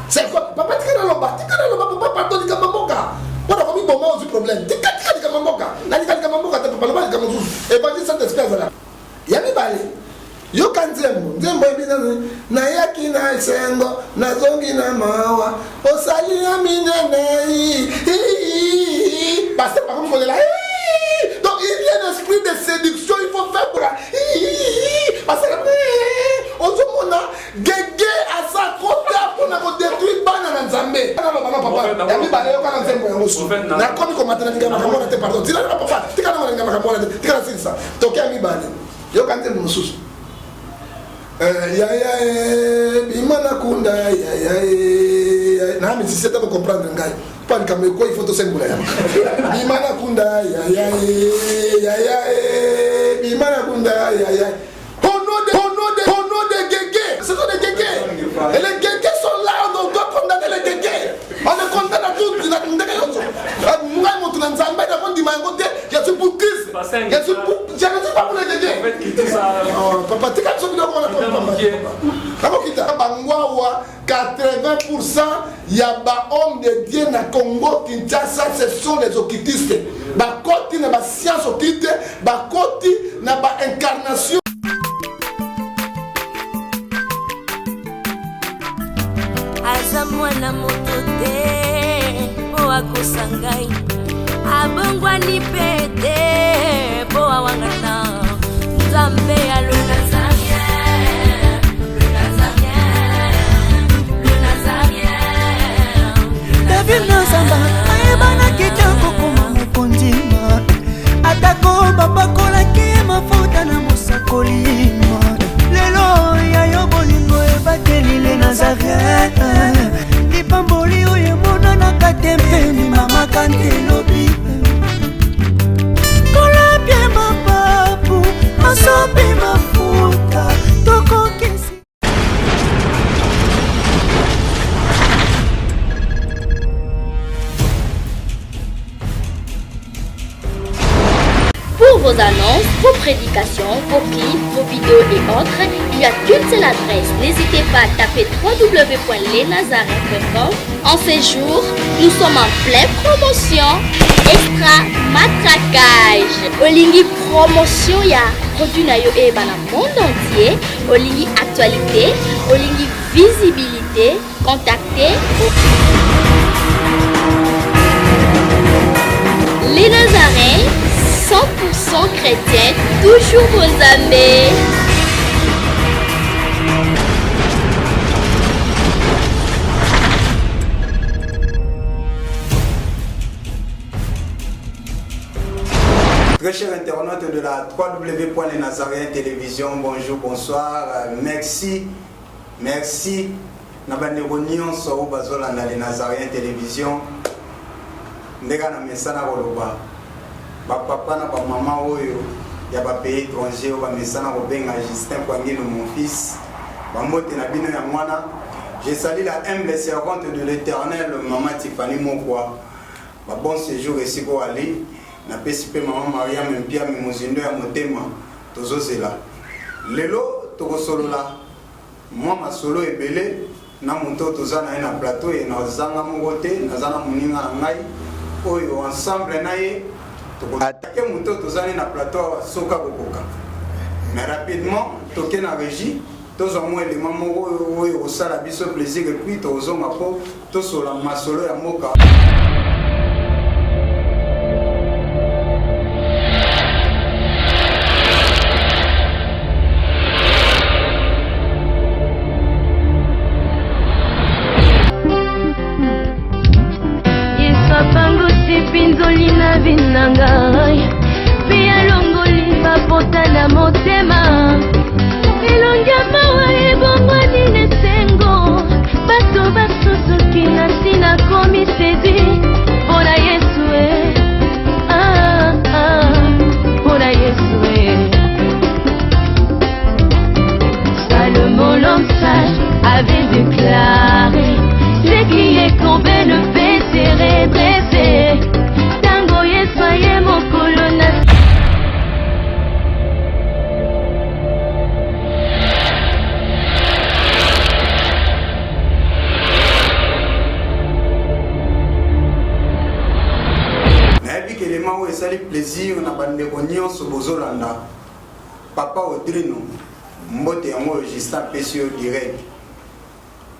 C'est quoi? Papa, tu as papa, pardon, tu as mamoka. On a commis bon aussi problème. Tu as mamoka. Là, tu as mamoka, tu as papa, tu as mamoka. Et pas dit ça t'espèce là. Yami balé. Yo kanzembo, nzembo ebina na yaki na sengo, na zongi na mawa. Osali na minene. Parce que par contre, là. Donc il y a un esprit de séduction, il faut faire pour la. Parce que Ozomona, Gege à sa côté pour nous détruire Banana Nzambe. Papa, Yami balé yo kana nzembo ya mosu. Na komi ko matana ninga makamona te pardon. Tila na papa, tika na ninga makamona te. Tika na sinsa. Toke Yami balé. Yo kanzembo mosusu. Bimana kunda na si c'est pas comprendre ngai pas comme quoi il faut tout symbole bimana kunda bimana kunda ono de gege ce sont des gege et les gege sont là on doit condamner les gege on les condamne à tout la ndeke yoso moi mon tout nzamba na kondi mangote je suis pour Christ je suis pas pour les gege papa tu as soumis dans 80% yaba hommes de Dieu na Congo Kinshasa ce sont les occultistes. Bakoti na ba science occulte, bakoti na ba incarnation. Azamwana motote po akosangai abongwani pete po awangana Nzambe alona Nzamba ayebana kitoko kuma mukondima atako babakolaki mafuta na mosakolima lelo yayo bolingo ebatelile Nazareth lipamboli oyo emonanaka te mpeni mama kandi elobi kolapie mapapu masopi mafuta tokokisi. Pour vos annonces, vos prédications, vos clips, vos vidéos et autres, il y a qu'une seule adresse. N'hésitez pas à taper www.lesnazareth.com. En ces jours, nous sommes en pleine promotion. Extra matraquage. Olingi promotion ya produit na yo eba na monde entier. Olingi actualité, Olingi visibilité. Contactez les Nazareth. 100% chrétienne, toujours vos amis. Très chers internautes de la www.lesnazariens télévision, bonjour, bonsoir, merci. Nabanéronion sur Bazola dans les Nazariens télévision. Ndega na mesana koloba. Papa na maman oyo ya ba pays étranger ba mesana ko benga Justin Kwangino mon fils ba mote na bino ya mwana. Je salue la humble servante de l'Éternel maman Tiffany Mokwa ba bon séjour ici ko ali na pesipe maman Maria Mpia Mimozindo ya motema tozozela lelo tokosolola moi ma solo ebele na monto tozana na plateau et na zanga mogote na zana muninga ngai oyo ensemble naye attaquer moto tozani na plateau soka bokoka mais rapidement toke na régie tozo mo élément moko oyo osala biso plaisir et puis tozonga po tosola masolo ya moka. Pinzolina vinangai pia longoli bapota na motema elongia mawa ebongwani nesengo bato basusuki na ntina komi sedi mpona Yesu mpona Yesu Salomon l'homme sage avait déclaré ce qui est courbé ne peut se redresser. ça le plaisir na bande konyo so bozolanda papa Audrino mbote yango Justin Pesio direct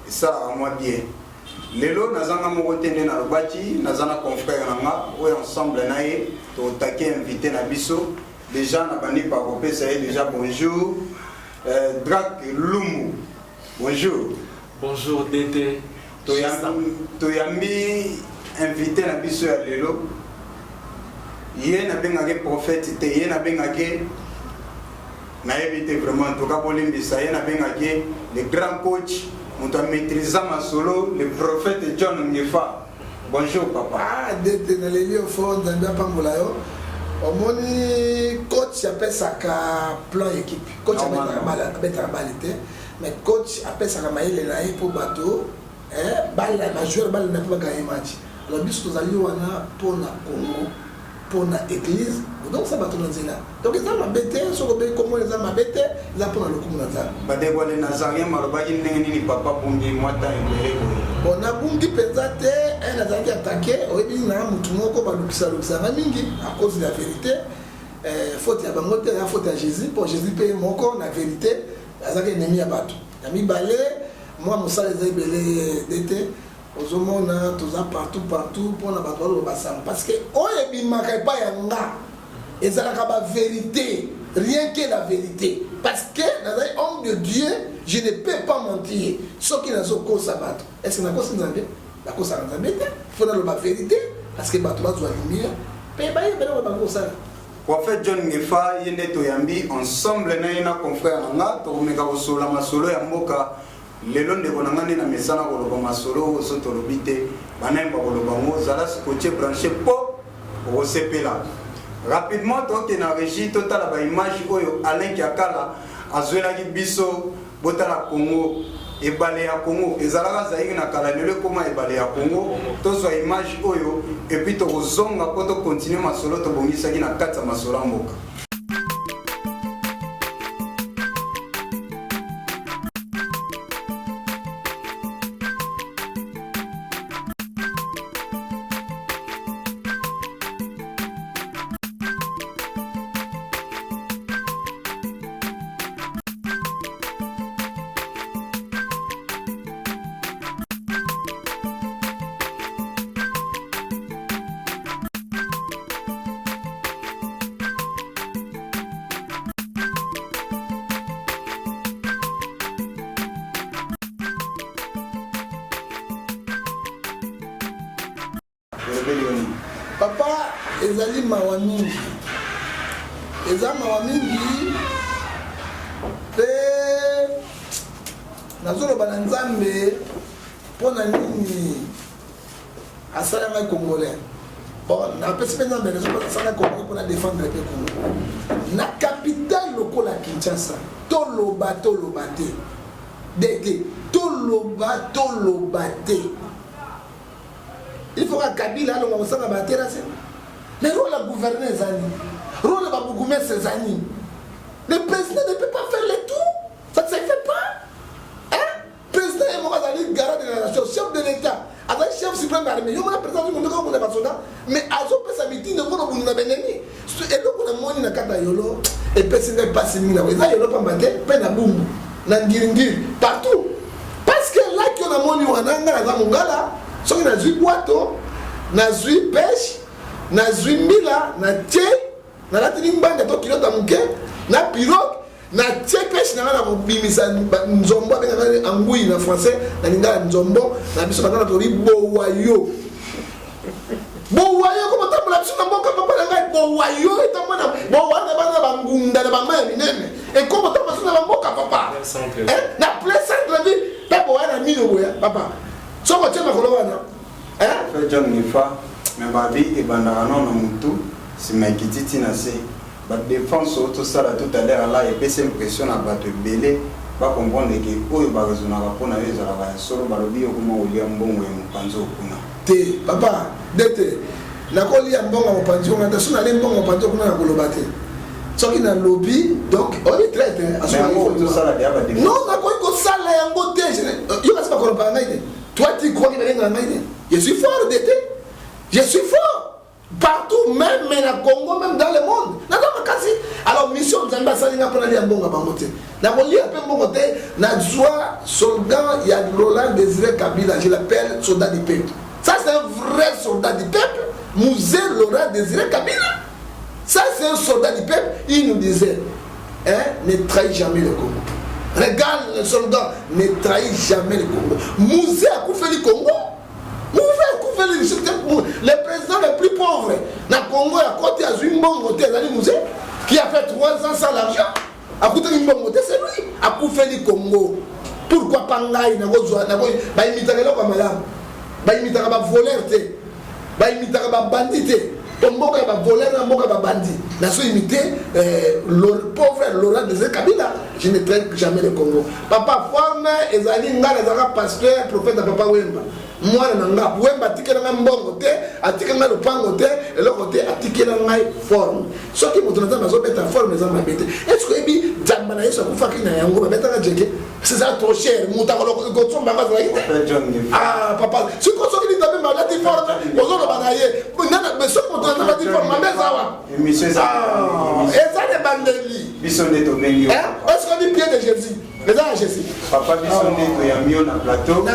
et ça à moi bien lelo nazanga moko tende na lobati nazana confrère nanga o ensemble nae to taquer invité na biso déjà na bandi par kopesa déjà bonjour Drac Lumu bonjour. Bonjour Dété. Toyambi invité na biso ya lelo. Yé na bengake prophète te yé na bengake na évité vraiment en tout cas pour l'imbisa yé na bengake le grand coach monta maîtriser ma solo le prophète John Ngefa. Bonjour papa. Ah Dété na leli au fond d'Ambia Pambola yo. Omoni coach appelle ça plan équipe. Coach appelle ça balité. Mais coach appelle ça maïle là pour bateau balle la joueur balle n'a pas gagné match alors bis tous ali wana pour na Congo pour na église donc ça bateau dans là donc ça m'a bêté sur le comment les m'a bêté là pour le coup na ba de wale nazarien maloba ndenge nini papa bungi mwata mbere bon na bungi pesate elle a été attaqué au début na mutu moko ba lukisa na mingi à cause de la vérité faute ya bangote la faute à Jésus pour Jésus paye moko na vérité azaki ennemi ya bato ya mibale moi mosala eza ebele d'été ozomona toza partout mpona bato balobasanga parce que oyo ebimaka epai ya nga ezalaka bavérité rien que la vérité parce que nazali homme de Dieu je ne peux pas mentir soki nazokosa bato est ce que nakosi nzambe nakosaka nzambe te fo naloba vérité parce que bato bazwa lumière mpe bayebele oyo bakosala. Prophète John Ngefa yende toyambi ensemble na yena confrère nanga to komeka kosola masolo ya mboka lelo ndeko nanga nde na mesana koloba masolo so tolobi te banayemba koloba ngo zala sikotie branché po okosepela rapidement toke na régie totala baimage oyo Alain Kiakala azwelaki biso botala Congo ebale ya Congo ezalaka zairi na kala lelo ekoma ebale ya Congo tozwa image oyo epuis tokozonga po tokontinue masolo tobongisaki na kati ya masolo ya mboka. Papa ezali mawa mingi eza mawa mingi pe nazoloba na nzambe mpona nini asalanga congolais bon napesi mpe nzambe asalanga congolais mpona défendre pe Congo na capitale lokola Kinshasa toloba te deke toloba te. Il faut que Kabila ait un peu de terrasse. Mais le rôle de gouverner les années, le rôle de gouverner ces années, le président ne peut pas faire le tout. Ça ne se fait pas. Hein? Le président est mort à garant de la nation, chef de l'État, avec chef suprême de l'armée. Il y a un président qui est un soldat, mais à son peu sa meeting, il y a un ennemi. Et donc, on a monté dans le cadre de Yolo, et personne n'est pas si mis là. Il y a Yolo, pas boum, partout. Parce que là, on a monté dans Mongala. Soki nazwi boato, nazwi pêche, nazwi mbila, na tie, na latini mbanda to kilota muke, na pirogue, na tie pêche na bimisa nzombo benga angui na français, na linga nzombo, na biso batana to ri bowayo. Bowayo comme tambola biso na mboka papa na ngai bowayo etamona bowana bana bangunda na bamaya minene. Et comme tambola biso na mboka papa. Na plein centre de ville, pe bowana mino boya papa. Soko tena kolowana Fait John Ngefa mais babi e bandana na mutu si makititi na se ba défense auto sala tout à l'heure là et pèse impression na bato belé ba comprendre que oyo ba raisonna ba pona ezala ba solo ba lobi okuma olia mbongo ya mupanzo kuna te papa dete na kolia mbongo ya mupanzo na sona le mbongo ya mupanzo kuna na koloba te soki na lobby donc on est traite auto sala de ba défense non na ko sala yango te yo kasi ba koloba ngai te. Toi, tu crois que je suis fort d'été. Je suis fort. Partout, même dans le Congo, même dans le monde. Alors, mission de Zamba Salinga pour aller à Bonga Bangote. Dans mon lit, après Bangote, dans Joie, soldat, il y a Roland Désiré Kabila, je l'appelle soldat du peuple. Ça, c'est un vrai soldat du peuple. Musée Laurent Désiré Kabila. Ça, c'est un soldat du peuple. Il nous disait, ne trahis jamais le Congo. Regarde le soldat, ne trahis jamais le Congo. Musée a coupé le Congo. Les présidents les plus pauvres dans le Congo, à côté de Zwimbongote, qui a fait 3 ans sans l'argent, à côté de Zwimbongote, c'est lui, à coupé le Congo. Pourquoi Pangaï n'a pas imité le Kamadam, n'a imité le voleur, n'a imité le bandit, Tomboka va voler, Tomboka va bandit. N'a pas imité le pauvre Laurent Désiré Kabila. Je ne traite jamais le Congo. Papa Forme, Ezali Nga, Ezara pasteur, prophète de Papa Wemba. Moi, Nanga, Wemba, Tikena Mbongo, Atikena le Pango, et le côté Atikena forme. Ce qui me donne à mettre forme, les hommes habités. Est-ce que Ebi, Djambana, est-ce que vous faites un peu de c'est ça trop cher. Ah, papa, ce qu'on s'occupe de la maladie forme, aux autres banaillés. Mais ce qu'on doit dire forme, ma mère, ça va. Et ça, les bandeli. Est-ce qu'on dit pied de Jésus? Les gens, Jésus. Papa, ils sont nés à Mion à plateau.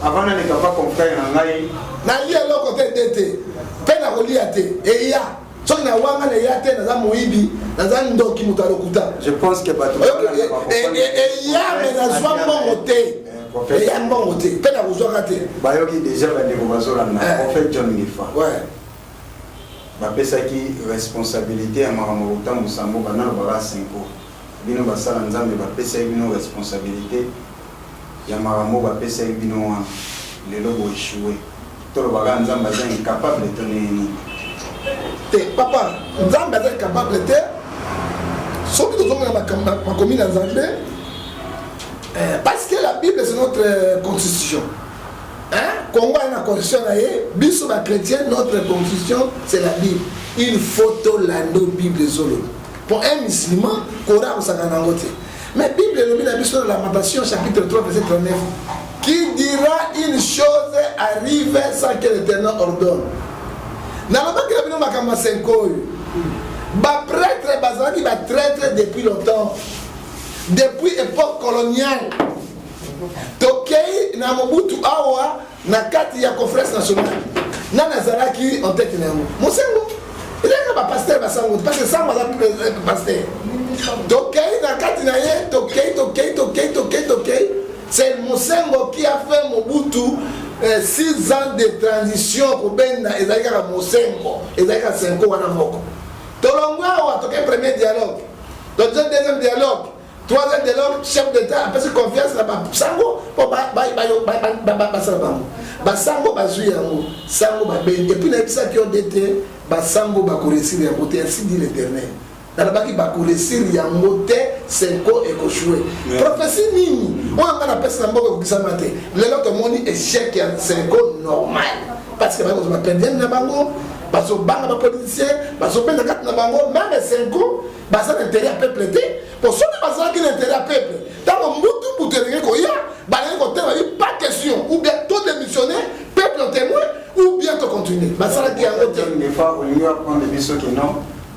Avant, on n'est pas confrère en Naï. Naï est l'autre côté d'été. Peine à relier à thé. Et il y a. Je pense que déjà John Ngefa. Bapesaki responsabilité à Maramouta Moussambo Banal Bara 5 ans. Bino Basala Nzambe bapesaki bino responsabilité. Yamaramo bapesaki bino les lobos échoués. Tout le bagan Nzambe est incapable de tenir. Papa, Nzambe est capable de faire. Sauf que nous sommes dans ma commune en Zambie. Parce que la Bible c'est notre constitution. Congo a une constitution, biso ba chrétien, notre constitution c'est la Bible. Il faut la Bible solo. Pour un musulman, Coran ça va dans côté. Mais Bible le la Bible Lamentation chapitre 3 verset 39 qui dira une chose arrive sans que l'Éternel ordonne. Dans la Bible nous makamba 5 ans. Ba prêtre bazaki ba traître depuis longtemps. Depuis époque coloniale. Tokei na Mobutu awa na kati ya conférence nationale. Na nazalaki en tête na mo. Mosengo. Il y a pas pasteur basango parce que ça va pasteur. Tokei na kati na ye, Tokei. C'est Mosengo qui a fait Mobutu 6 ans de transition pour benda ezalika Mosengo, ezalika 5 ans wana moko. Tolongwa awa Tokei premier dialogue. Deuxième dialogue. Troisième dialogue, chef d'État a passé confiance à Sango pour Basango bazui yango, Sango babende. Et puis il y a ça qui ont été Basango bakoresir yango te, ainsi dit l'Éternel. Dans la baki bakoresir yango te, 5 ans et kochoué. Prophétie nini, on a appelé ça mboko kukisamate. Le lot of money échec ya 5 ans normal. Parce que bako perdu na bango, baso banga ba politicien, baso penda kat na bango, même 5 ans, basa intérêt à peuple te. Pour ceux qui ont l'intérêt à peuple, dans le monde où tu es, pas question. Ou bien tout démissionner, peuple en témoin, ou bien tu continuer. Des fois, on lui apprend des missions qui n'ont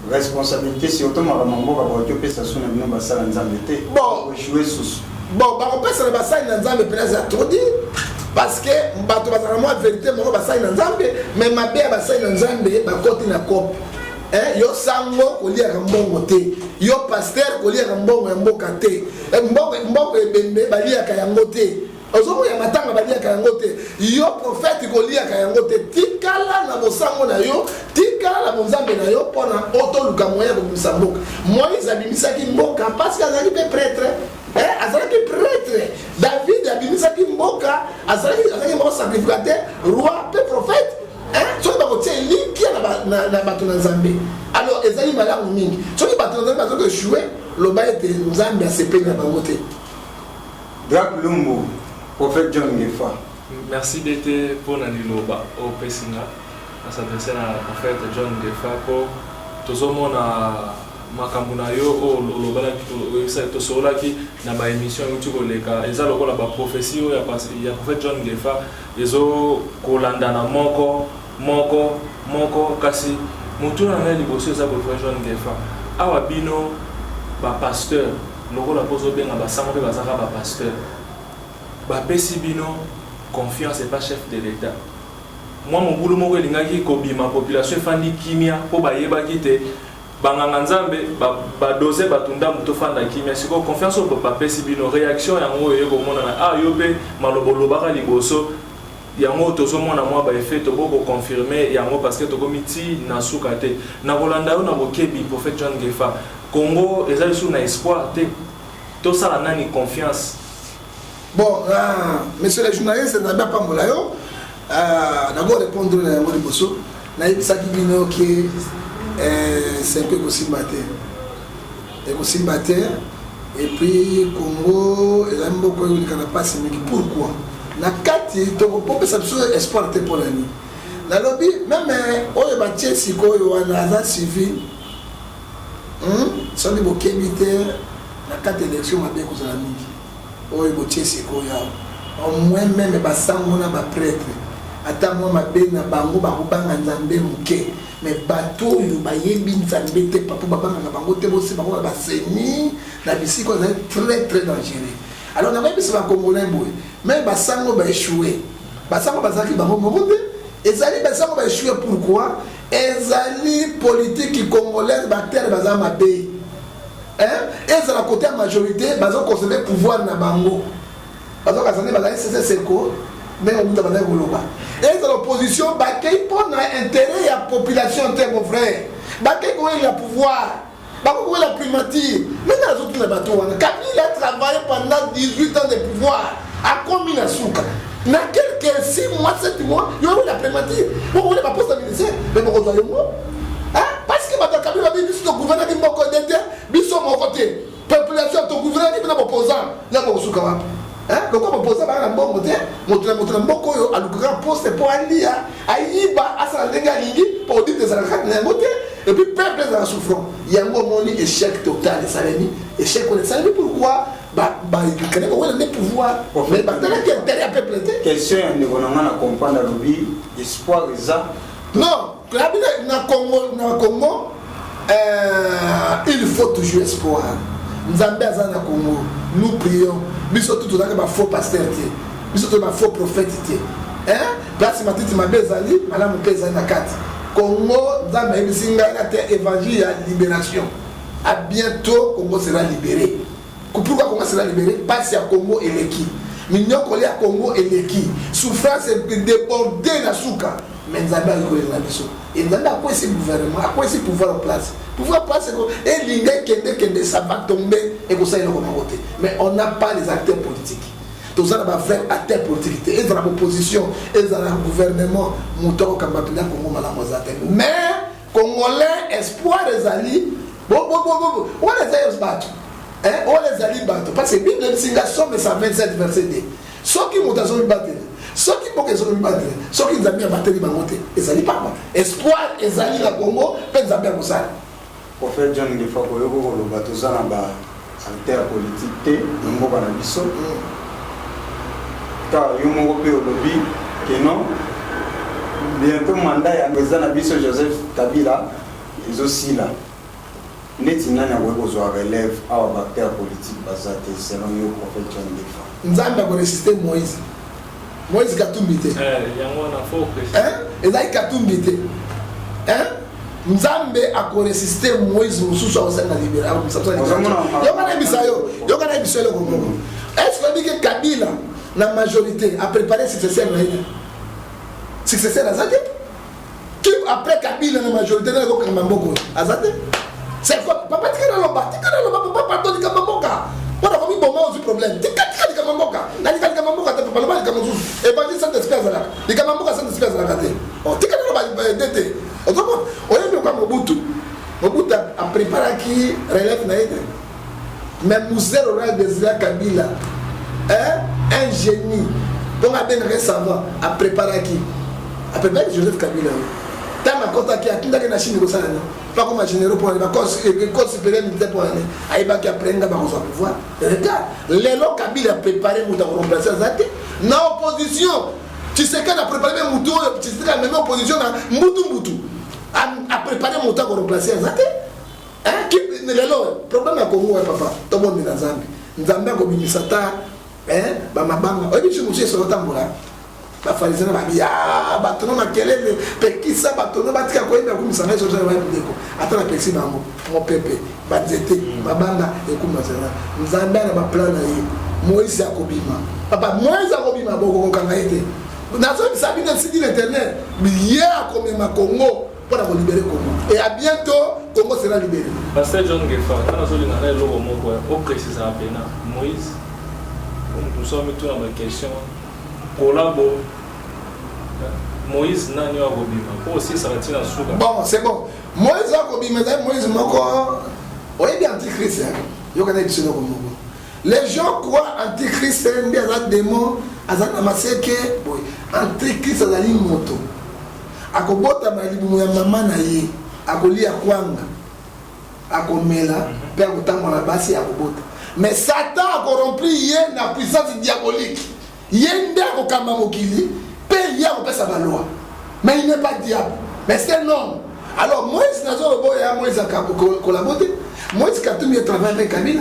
responsabilité. Si autant Maramambo va voir que ça sonne à nous, ça nous a mis. Bon, jouer sous. Bon, on peut se le bassin dans Zambie, peut-être à trop dire. Parce que, je vais vous dire la vérité, je vais bassin dans Zambie, mais ma belle bassin dans Zambie, je vais continuer à couper. Yo sango kolia mbongo te yo pasteur kolia mbongo ya mboka te mbongo ebembe balia ka yango te ozomo ya matanga balia ka yango te yo prophète kolia ka yango te tikala na bosango na yo tikala na bonzambe na yo pona otoluka moya ko msamboka Moïse abimisaki mboka parce que azali pe prêtre azalaki prêtre David abimisaki mboka azalaki mboka sacrificateur roi pe prophète. Alors, les amis malades mingi. Ceux qui battent dans le jouer, le bail était Zambie à ses pays à Bangote. Drac Lumbo, prophète John Ngefa. Merci d'être pour Naniloba au Pessinga. À s'adresser à prophète John Ngefa pour tout le monde à makambo yo o lobala to sola ki na ba émission YouTube leka eza lokola ba prophétie ya prophète John Ngefa ezo kolanda na moko moko kasi mutu na ngai liboso eza bopré John Ngefa awa bino bapasteur lokola bozobenga basango mpe bazaka bapasteur bapesi bino confiance et pas chef de l'état moi mobulu moko elingaki kobima population efandi kimia mpo bayebaki te banganga nzambe badose batunda moto fanda kimia sikoyo confiance oyo bapesi bino réaction yango oyo ekomonana yo mpe maloba olobaka liboso yango tozomona mwa baefe tobokoconfirme yango parce que tokomi ti na suka te na kolanda yo na bokebi prophète John Ngefa Congo eza lisusu na espoir te tosala nani confiance. Bon, monsieur le journaliste, n'a pas pambola yo. D'abord répondre à yango liboso na yebisaki bino ke c'est un peu kosimba te et puis Congo eza mboko oyo likana pasi mingi. Pourquoi na kati tokopesa biso espoir te mpo nani nalobi meme oyo batie sikoyo wana aza civil soki bokebi te na kati élection mabe ekozala mingi oyo botie sikoyo awa au moins meme basango na baprêtre ata mwa mabe na bango bakobanga nzambe moke mais bato oyo bayebi nzambe te papo babangaka bango te bosi bango na baseni na bisika ezali très très dangereux. Alors on a même ça congolais boy mais basango ba échouer basango bazaki bango moko te ezali basango ba échouer pourquoi ezali politique congolaise baktere bazama mabe ezala côté majorité bazo conserver pouvoir na bango bazo kasane bazali c'est quoi mais on doit pas koloba ezala opposition bakei pour na intérêt ya population te mon frère bakei ko ya pouvoir bakoko la primature maintenant les autres les bateaux Kabila a travaillé pendant 18 ans de pouvoir à combien de souka na quelques 6 mois 7 mois il y a eu la primature pourquoi on n'est pas poste de ministère mais pourquoi on doit parce que bato Kabila bi biso gouvernement qui moko dete biso mon côté population to gouvernement qui na opposant na ko souka wa pourquoi opposant ba na mbongo te moto mboko yo alukaka poste pour alia ayiba asala ndenga lingi pour dire que ça na moté. Et puis peuple est en souffrance. Il y a un moment de échec total de Salami. Échec de Salami, pourquoi il connaît pas le pouvoir. Mais maintenant, il y a intérêt à peuple. Question, nous allons comprendre l'objet, espoir et ça. Non, dans Congo, il faut toujours espoir. Nous avons besoin de Congo. Nous prions. Nous sommes tous dans faux pasteur. Nous sommes dans faux prophète. Place Matiti Mabezali, Madame Pezana 4. Congo, dans ma évangile à libération. À bientôt, Congo sera libéré. Pourquoi Congo sera libéré? Parce que Congo est l'équipe. Mignon collé à Congo est l'équipe. Souffrance est débordée dans Souka. Mais nous avons la mission. Et nous avons quoi ce gouvernement? À quoi ce pouvoir en place? Pouvoir en place, et l'idée ça va tomber et que ça est côté. Mais on n'a pas les acteurs politiques. Tous les vrais acteurs politiques, ils sont dans l'opposition, ils sont dans le gouvernement, mais Congolais, espoir des alliés, on les alliés battent. Parce que Bible dit que Somme 127 verset 2. Ceux qui montent à son battre, ceux qui montent à son battre, ceux qui ont mis à battre, ils alliés pas. Espoir, ils alliés à Congo, ils ont mis à Moussa. Pour faire John Ngefa, le bateau, ça n'a pas acteur politique, nous avons un biseau. Car il y a un lobby qui non. Bientôt, mandat et président Abisso Joseph Kabila, ils aussi là. Netina n'a pas besoin de relève à un acteur politique basé selon le prophète John Ngefa. Nous avons résister Moïse. Moïse Katumbite. Il a Katumbite. Nzambe a résister Moïse Moussou au sein de la libération. Est-ce qu'on dit que Kabila, la majorité, a préparé successeur Azadé? Qui après Kabila, la majorité, n'a pas Kamamboko Azadé? C'est quoi? Papa, tu as pardon de Kamamboka. On a commis bon problème. Tu as dit Kamamboka. Nani Kamamboka, tu peux pas le Kamamboka. Et pas dire cette espèce là. Les Kamamboka, cette espèce là. Tu as dit autrement, on est bien comme Mobutu. Mobutu a préparé qui relève Naïd. Mais Moussel aura désiré Kabila. Un génie. Donc, un savant a préparé qui? A préparé Joseph Kabila. Tant ma compte qui a tout la Chine de Sana. Pas comme un généraux pour aller à cause supérieure militaire pour aller. Aïba qui apprend à pouvoir. Regarde, les lots Kabila a préparé pour remplacer Zate. Dans l'opposition, Tshisekedi a préparé même Moutou, Tshisekedi a même opposition à Mbutu, a préparé Moutou pour remplacer Azate. Le problème à Congo, papa, tout le monde est dans Zambie. Nzambe ko bimisata ba mabanga oyebi cyo musie so tambola ba farisena ba bia ba tono makelele pekisa ba tono batika ko enda kumisana so so ba ndeko atana pexi bango mo pepe ba nzete babanga ekumazana Nzambe na ba plan na ye Moïse akobima papa Moïse akobima boko kanga ete nazo bisabi na sidi l'Éternel biya komema Congo pour la libérer Congo et à bientôt Congo sera libéré. Pasteur John Gefa, quand on a dit logo moko au préciser à peine Moïse nous sommes tous dans la question collabo Moïse n'a ni akobima pour aussi ça retient sous. Bon, c'est bon. Moïse akobima Moïse moko oyebi antichrist hein. Yo kana bisino ko moko. Les gens croient antichrist c'est un démon azana maseke boy antichrist azali moto. Akobota malibumu ya mama na ye akolia kwanga akomela pe akotanga na basi akobota mais Satan a corrompu ye na puissance diabolique ye nde akokamba mokili pe ye akopesa ba loi mais il n'est pas diable mais c'est un homme. Alors Moïse nazo boya Moïse collaboré Moïse Katumbi travaille avec Kabila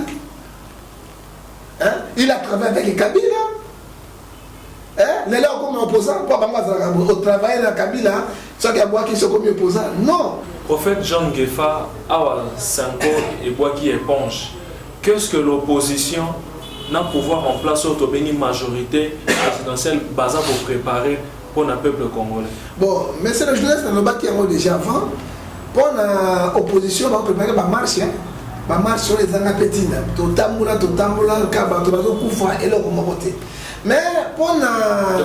hein il a travaillé avec Kabila. Les gens comme opposants, pas au travail de Kabila, ça qui a bois qui sont comme opposants. Non. Prophète John Gefa a 5 ans et bois qui éponge. Qu'est-ce que l'opposition n'a pouvoir en place sur une majorité présidentielle basée pour préparer pour le peuple congolais? Bon, mais c'est le jeunesse dans le bas qui a déjà avant. Pour l'opposition, on va préparer ma marche. Ma marche sur les angapétines. Totamboula, Kaba, Tobazo, Koufa et l'autre voté. Mais pour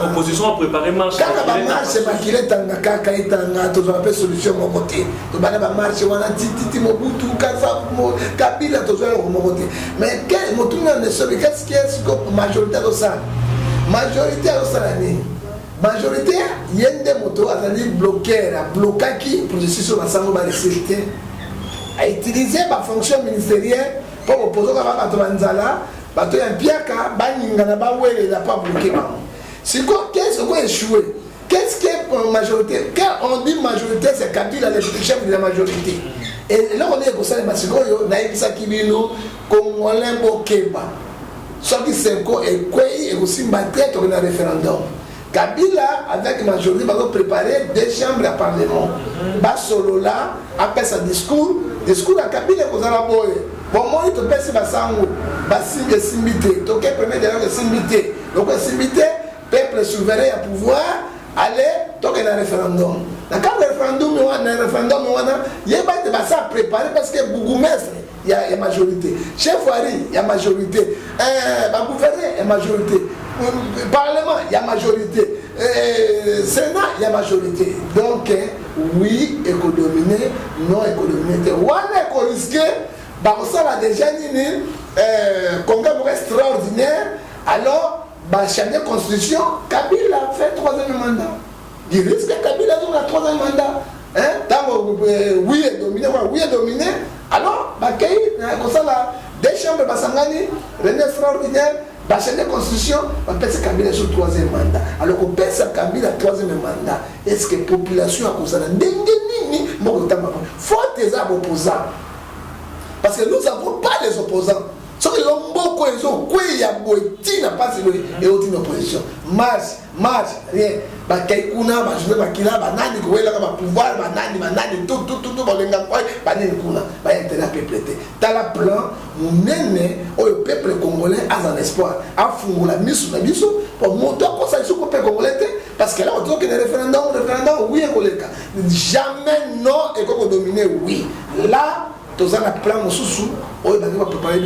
l'opposition a préparé marche. Quand la marche, c'est pas qu'il est en Kaka et en tout ça, solution mon côté. Tu vas la marche, on a Titi, Mobutu, Kabila, tout ça, mon côté. Mais qu'est-ce qui est la majorité de ça? Majorité de ça, majorité, il y a des motos à bloquer, qui, pour que ce soit la sécurité, à utiliser ma fonction ministérielle pour opposer à Batouanzala. Bato ya piaka baninga na bawele la pas bloqué ba. C'est quoi qu'est-ce qu'on échoué? Qu'est-ce qui est majorité? Quand on dit majorité c'est Kabila le chef de la majorité. Et là on est comme ça les masikoyo na ibisa kibino Congolais bokeba. Soit qui c'est quoi et quoi et aussi battre dans le référendum. Kabila avec majorité va préparer des chambres à parlement. Ba solo là après sa discours à Kabila ko za la boye. Bon, moi, je peux se passer en haut. Je vais simiter. Donc, le premier de simiter. Donc, simiter, peuple souverain à pouvoir aller donc il y a un référendum. Dans le référendum, il y a un préparé parce que Bougoumestre, il y a majorité. Chef Wari, il y a majorité. Gouverneur, il y a majorité. Parlement, il y a majorité. Sénat, il y a majorité. Donc, oui, économiser, non économiser. On est risqué. Ça a déjà une congrès extraordinaire. Alors, changer la constitution, Kabila fait 3e mandat. Il risque que Kabila ait le 3e mandat. Oui est dominé. Alors, comme ça, des chambres Basangani, René extraordinaire, changer la constitution, on peut se Kabila sur le 3e mandat. Alors qu'on peut se Kabila 3e mandat. Est-ce que la population a causé un déni? Faut des opposants. Parce que nous n'avons pas les opposants. Ceux qui ont beaucoup de gens, qui ont été n'a pas et aucune opposition. Marche, rien. Bakaikuna, je vais bakila, banani, kouela, pouvoir, banani, tout, balenga, banani, kuna, intérêt à peuple. Dans la plan, mon aîné, le peuple congolais a un espoir. A fondé la mission, pour monter à cause du peuple congolais. Parce que là, on dit que le référendum, oui, jamais non, et qu'on dominer, oui. Là, tous en plan sous on va préparer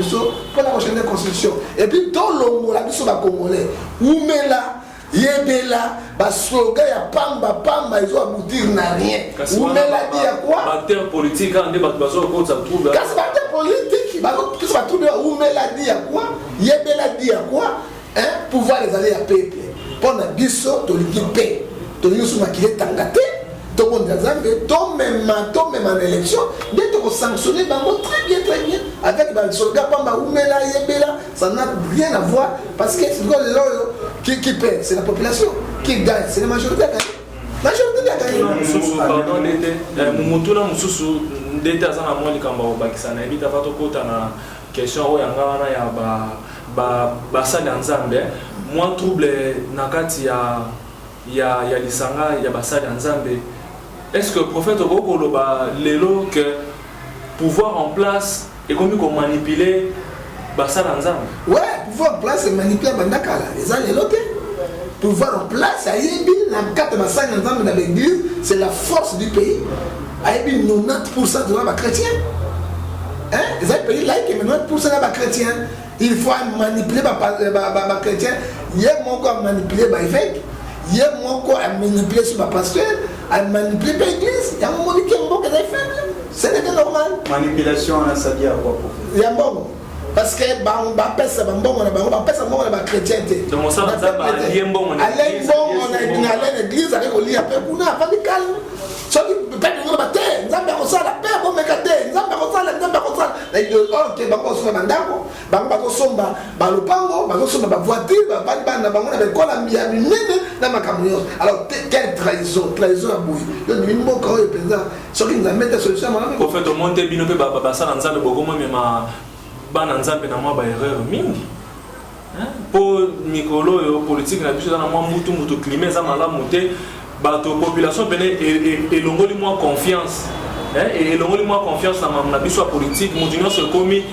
pour la prochaine constitution. Et puis dans l'homme la mission va congolais oumela yebela ba slogan ya pamba ils ont aboutir na rien. Oumela dit à quoi acteur politique quand débat bazo ko ça trouve quand c'est acteur politique qui va trouver oumela dit à quoi yebela dit à quoi hein pouvoir les aller à peuple pour na biso to likipe to yusu makile tangate. Tout le monde a dit, même en élection, dès que vous sanctionnez, très bien, avec le soldat, ça n'a rien à voir, parce que c'est qui paie, c'est la population. qui gagne, c'est la majorité à gagner. La majorité à gagner. Pardon, Mumutuna Mususu, d'été à Zanamon, les Kambao Bakistan, et vite à Fatokota, na question où Yangana ya Basa Nzambe, moins trouble Nakati ya Lisanga, ya Basa Nzambe. Est-ce que le prophète Ogoko Lelo que pouvoir en place et comme qu'on manipuler Basa Nzambe? Ouais, pouvoir en place c'est manipuler Bandakala. Les gens les lotés. Pouvoir en place, Aïebi, dans 4 Basa Nzambe dans l'église, c'est la force du pays. Aïebi, 90% de la chrétien. Hein? Les pays laïcs, mais 90% de la chrétien. Il faut manipuler les chrétiens. Il y a mon corps manipuler les évêques. Il y a mon corps à manipuler sur ma pasteur, à manipuler l'église. Il y a un moment qui est un bon qui est faible. C'est normal. Manipulation, on a ça dit à quoi? Il y a un bon. Parce que on a fait ça, on a chrétienté. Donc ça, on a dit bon, on a l'église avec Oli après on a pas de calme. So qui peut nous battre, nzambe ko sala pe ko mekate, nzambe ko sala. Na yo OK ba ko so mandako, ba ko somba, ba lupango, ba ko somba ba voiture, ba bana ba ngona be kola mia minene na makamyo. Alors quelle trahison à bouille. Yo ni mo ko yo penza, so qui nzambe ta solution ma. Pour faire monter bino pe ba sala nzambe bokomo mema bana nzambe na mwa ba erreur mingi. Pour mikolo yo politique na biso na mwa mutu climat za malamu te. La population et l'ongoli moins confiance et l'ongoli moins confiance dans ma biso politique mon union se commis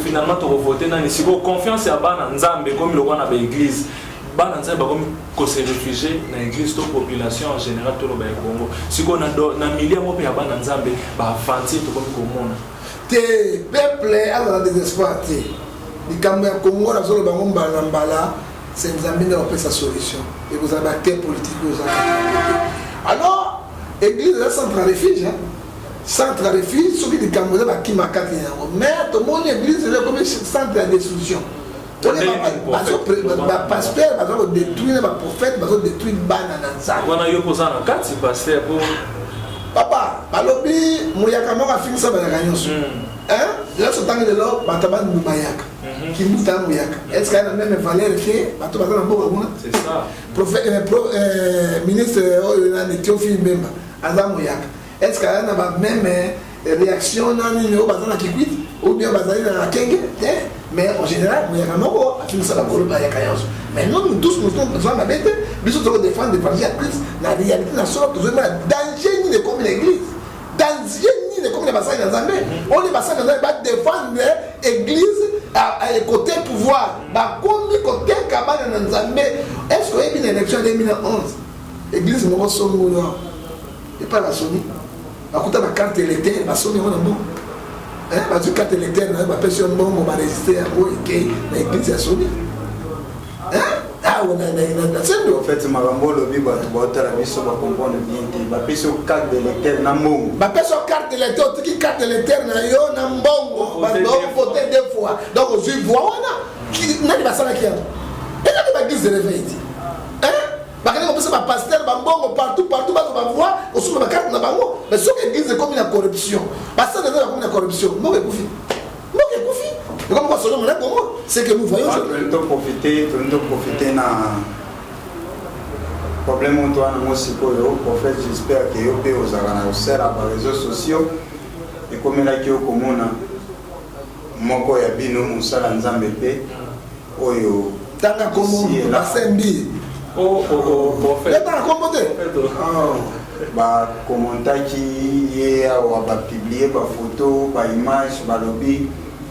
finalement to voter na ni confiance à bana nzambe comme le roi na l'église bana nzambe comme ko se réfugier na église to population en général to lo ba Congo siko na milliard mo pe ya bana nzambe ba fanti to comme komona te peuple a la désespoir te di kambe Congo na zolo bango mbala c'est Nzambe qui a sa solution. Et vous avez quelle politique vous avez. Alors, l'église est centre refuge. Centre refuge, ceux qui disent qui m'a capté. Mais tout le monde, l'église est comme centre de destruction. Pasteur, ils vont détruire les prophètes, ils vont détruire les banans. On a eu posé un cas, c'est pasteur pour. Papa, balobi, mouyaka moka fini ça bana kanyoso. Hein? Là ce temps de l'eau, bataban mubayaka. Qui mouta mouyaka. Est-ce qu'il y a la même valeur que bataban na boka kuna? C'est ça. Prophète ministre na Théophile Mbemba, aza mouyaka. Est-ce qu'il y a la même réaction na nino bazana kikwit ou bien bazali na kenge? Mais en général, mouyaka moko a fini ça la koloba ya kanyoso. Mais nous tous nous sommes besoin de mettre, nous sommes défendre l'évangile à Christ. La réalité nationale, nous avons danger ni de comme l'église. Danger ni de comme les bassin dans Zambé. On les bassin dans Zambé va défendre l'église à côté pouvoir. Bah, comme côté cabane dans Zambé. Est-ce qu'il y a eu une élection en 2011? L'église nous ressemble au nord. Et pas la Sony. À côté de la carte électorale, la Sony, on a bon. Parce que la carte électorale, on a personne bon, on va résister à l'église à Sony. Ah, on a en fait, Marambo lobby va la mission va comprendre bien. Va passer aux cartes de l'éther n'among. Va passer aux cartes de l'éther, qui carte de l'éther n'a n'ambong. Va donc voter 2 fois. Donc on se voit qui n'a pas ça là qui a. Et là il va dire de réveil. Hein? Parce que on peut pas pasteur bambongo partout va voir on se met carte na bango. Mais ce que disent comme une corruption. Parce que c'est comme une corruption. Moi je confie. Mais comme quoi selon mon c'est que nous voyons tout profiter na problème toi na mosiko yo prophète j'espère que yo pe ozala na osera ba réseaux sociaux et comme là ki okomona moko ya bino musala nzambe pe oyo tanga komo basembi prophète tanga komo te ba commentaki ye wa ba publier ba photo ba image ba lobby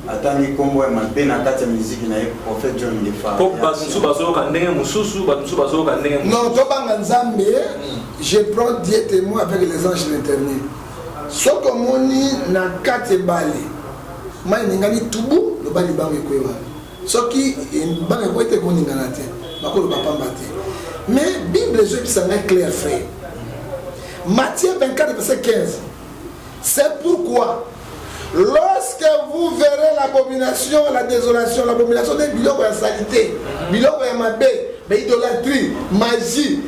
atani kombo ya mabe na kati ya musique na prophète John Ngefa. Ko basu bazo ka ndenge mususu basu bazo ka ndenge. Non, to banga nzambe, je prends Dieu témoin avec les anges de l'Éternel. Soko moni na kati bali. Mai ngani tubu lo bali bango ekwewa. Soki bango ko ete ko ningana te. Bakolo bapamba te. Mais Bible je qui ça est clair frère. Matthieu 24 verset 15. C'est pourquoi lorsque vous verrez l'abomination, la désolation, l'abomination des biloko ya salité, biloko ya mabe, l'idolâtrie, magie,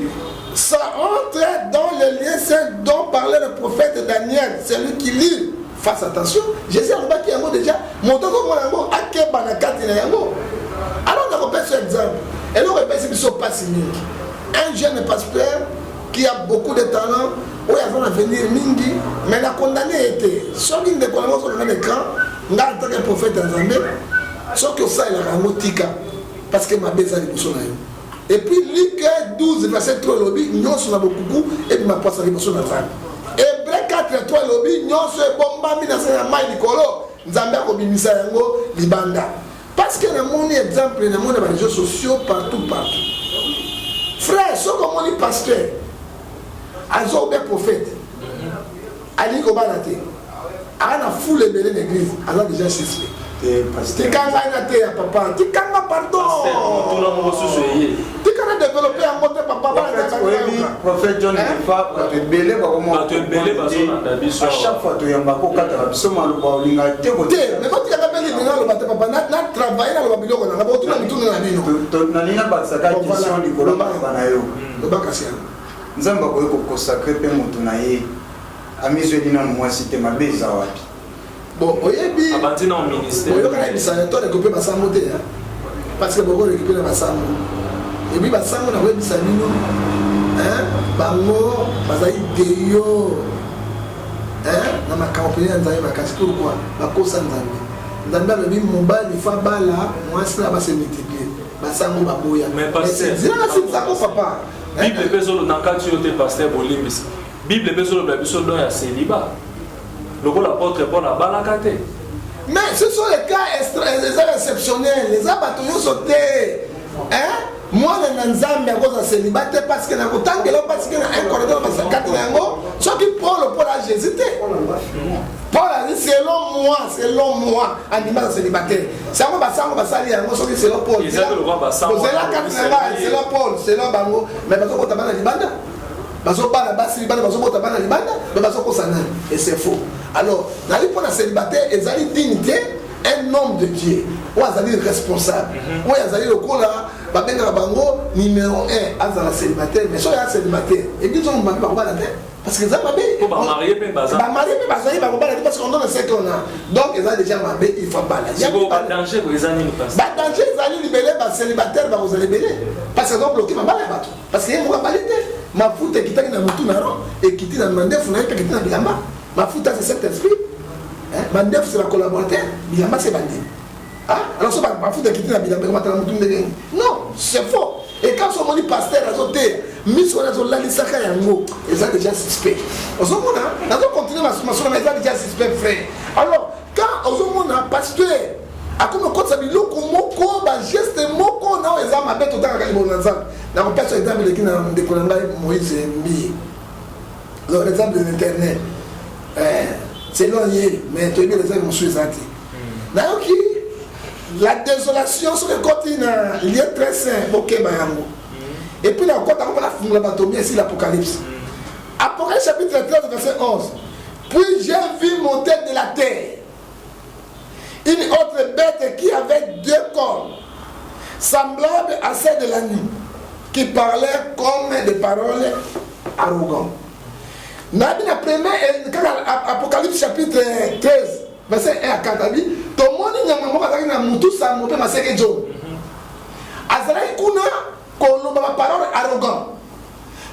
ça entre dans le lien saint dont parlait le prophète Daniel, celui qui lit. Fasse attention, Jésus a dit déjà, mon temps comme mon amour, à quel banakati na yango. Alors on a repéré ce exemple. Et là, on répète ce pas si un jeune pasteur qui a beaucoup de talent, où il y a un avenir mingi, mais la condamné était. Soit il ne connaît pas sur l'écran, en tant que prophète dans Zambie, soit que ça, il a un motika, parce que ma baisse a des boussons. Et puis, Luc 12, verset 3, lobby, nous sommes beaucoup, et puis ma poisse a des boussons dans Zambie. Hébreu 4, 3, lobby, nous sommes bombardés dans un mail de colo, Zambie a commis ça, Libanda. Parce que nous avons un exemple, nous avons des réseaux sociaux partout. Frère, ce qu'on dit pasteur, Azo bien prophète, Ali Kobalate, Ana foule les bébés d'église, alors déjà suspect. Tu quand même papa, tu quand même pardon. Tu quand même développé un mot de papa. Prophète John Defa, tu es belé à chaque fois tu es en bas pour quatre absolument le bowling à tes côtés. Mais quand tu as appelé le papa, n'a travaillé dans le babilon, on a beaucoup de tout dans la vie. Tu n'as pas sa condition du colon Banayo. Le bac à ciel. Nous avons consacré peu Motunaye. À mes yeux, nous avons cité ma bise à Wapi. Bon, oyebi abandi na ministère oyoka na bisana to récupérer basango te parce que beaucoup récupérer basango et puis basango na webisa nino bango bazali deyo na makampani nzambe makasi pourquoi bakosa nzambe alobi mobali fa bala mwasi na base multiplier basango baboya mais pasteur zina si zako papa Bible bezolo na kati yo te pasteur bolimbisa Bible bezolo ba biso don ya célibat. L'apôtre Paul a balakate. Mais ce sont les cas exceptionnels. Les abattus sont sautés. Moi, je suis un peu célibataire parce que je suis un corridor de 4 ans. Ce qui Paul a hésité. Paul a dit selon moi, animal célibataire. C'est un peu selon Paul. Selon Paul, selon Bango. Mais parce que tu as libanda. Et c'est faux. Alors, dans les points célibataires, ils ont dignité, un homme de Dieu, ou ils ont responsable, ou ils ont le numéro 1, ils ont célibataire, mais soit ils sont célibataires, et puis ils ont parce qu'ils ont marié, parce qu'on donne ce qu'on a. Donc, ils ont déjà marié, il faut pas il y a pas de danger pour les amis. Danger, ils ont libéré, célibataire, vous allez libérer. Parce qu'ils ont bloqué ma balle, parce qu'il y a une qualité. Ma foute est quittée dans tout naro et quittée dans Mandef, vous n'avez pas quitté dans Bilamba. Ma foute c'est cet esprit. Mandef c'est la collaborateur, Bilamba c'est bandit. Alors ça ma foute est quittée dans Bilamba, comment tu as dit? Non, c'est faux. Et quand on dit pasteur, ils ont été mis sur la liste yango, ils ont déjà suspect. On continue à se ils ont déjà suspect frère. Alors quand on a pasteur, à comme quand ça biloko moko ba geste moko na eza mabe tout dans la nzambe na ko pesa exemple qui na ndekolanga Moïse mbi l'exemple de l'internet c'est non yé mais tu bien les exemples monsieur Zati na yoki la désolation sur le continent il est très sain OK bayango et puis là quand on va fondre la batomie ici l'Apocalypse chapitre 13 verset 11 puis j'ai vu monter de la terre une autre bête qui avait 2 cornes, semblable à celle de la nuit, qui parlait comme des paroles arrogantes. Apocalypse chapitre 13, verset 1 à 4, il dit, tout le monde dit, tout ça, mon père m'a séqué Joe. Azraï kuna, qu'on a parole arrogante.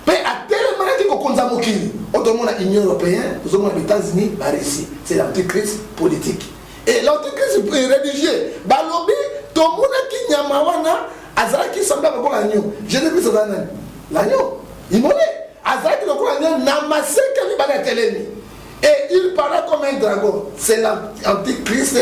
Mais à tel moment qu'on a moqué, tout le monde a l'Union européenne, nous sommes aux États-Unis, c'est l'antichrist politique. Et l'antichrist religieux, Balobi, tout le monde qui n'y a pas Azara qui semble avoir l'agneau. Je n'ai plus ça dans l'agneau. Il m'a dit, Azara qui a l'agneau, n'amassé qu'il va être l'ennemi. Et il parle comme un dragon. C'est l'antichrist